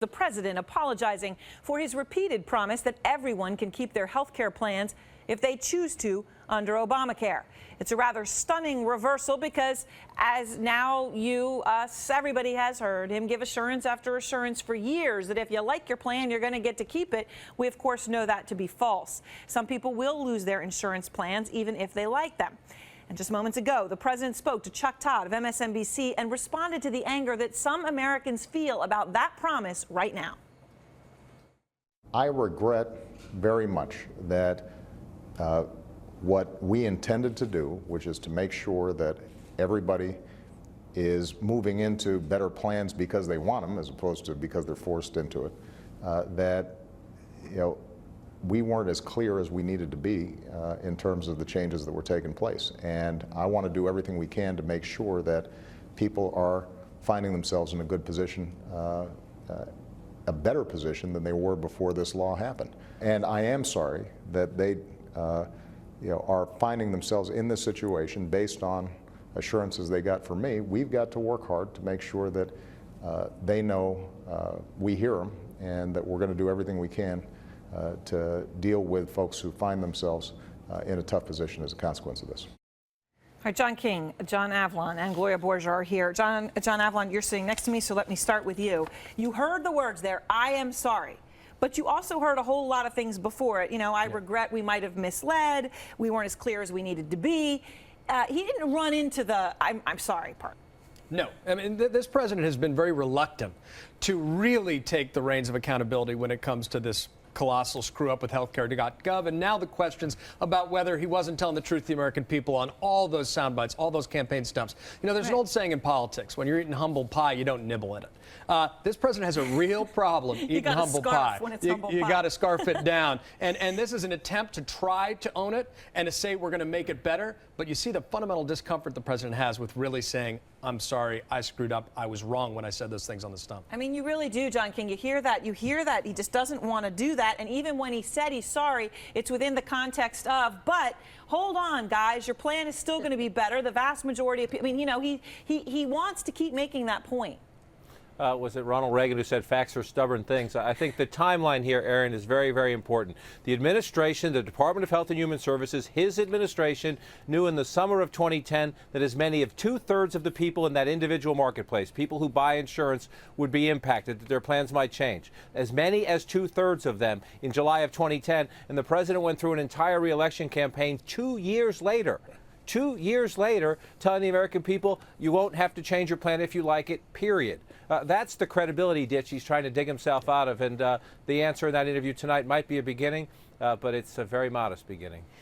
The president apologizing for his repeated promise that everyone can keep their health care plans if they choose to under Obamacare. It's a rather stunning reversal because, as now you, us, everybody has heard him give assurance after assurance for years that if you like your plan, you're going to get to keep it. We, of course, know that to be false. Some people will lose their insurance plans even if they like them. And just moments ago, the president spoke to Chuck Todd of MSNBC and responded to the anger that some Americans feel about that promise right now. I regret very much that what we intended to do, which is to make sure that everybody is moving into better plans because they want them as opposed to because they're forced into it, that we weren't as clear as we needed to be in terms of the changes that were taking place. And I want to do everything we can to make sure that people are finding themselves in a good position, a better position than they were before this law happened. And I am sorry that they are finding themselves in this situation based on assurances they got from me. We've got to work hard to make sure that they know we hear them and that we're going to do everything we can to deal with folks who find themselves in a tough position as a consequence of this. All right, John King, John Avlon, and Gloria Borger are here. John Avlon, you're sitting next to me, so let me start with you. You heard the words there, I am sorry. But you also heard a whole lot of things before it. I regret we might have misled. We weren't as clear as we needed to be. He didn't run into the I'm sorry part. No. I mean, this president has been very reluctant to really take the reins of accountability when it comes to this colossal screw up with healthcare.gov, and now the questions about whether he wasn't telling the truth to the American people on all those sound bites, all those campaign stumps. There's an old saying in politics, when you're eating humble pie, you don't nibble at it. This president has a real problem eating humble pie. You got to scarf it down. And this is an attempt to try to own it and to say we're going to make it better. But you see the fundamental discomfort the president has with really saying, I'm sorry, I screwed up. I was wrong when I said those things on the stump. I mean, you really do, John King. You hear that. He just doesn't want to do that. And even when he said he's sorry, it's within the context of, but hold on, guys, your plan is still going to be better. The vast majority of people, he wants to keep making that point. Was it Ronald Reagan who said facts are stubborn things? I think the timeline here, Aaron, is very, very important. The administration, the Department of Health and Human Services, his administration knew in the summer of 2010 that as many of 2/3 of the people in that individual marketplace, people who buy insurance, would be impacted, that their plans might change. As many as 2/3 of them in July of 2010, and the president went through an entire re-election campaign 2 years later. 2 years later, telling the American people, you won't have to change your plan if you like it, period. That's the credibility ditch he's trying to dig himself out of. And the answer in that interview tonight might be a beginning, but it's a very modest beginning.